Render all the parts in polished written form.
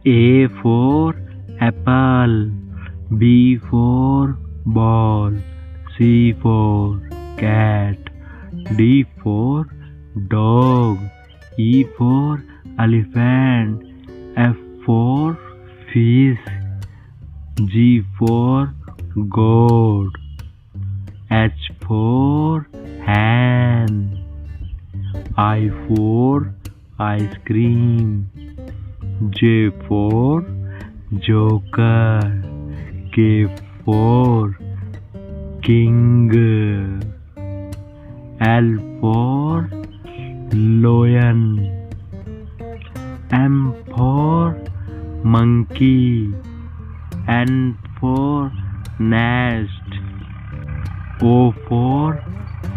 A for apple, B for ball, C for cat, D for dog, E for elephant, F for fish, G for goat, H for hen, I for ice cream, J for joker, K for king, L for lion, M for monkey, N for nest, O for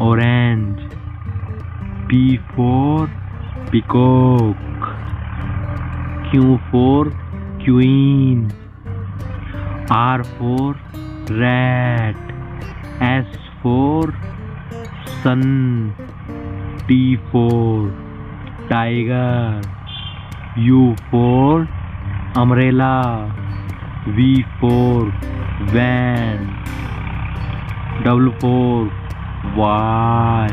orange, P for peacock, Q for queen, R for rat, S for sun, T for tiger, U for umbrella, V for van, W for watch,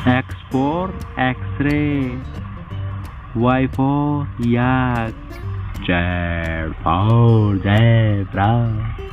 X for X-ray, Y for yak, Z for zebra.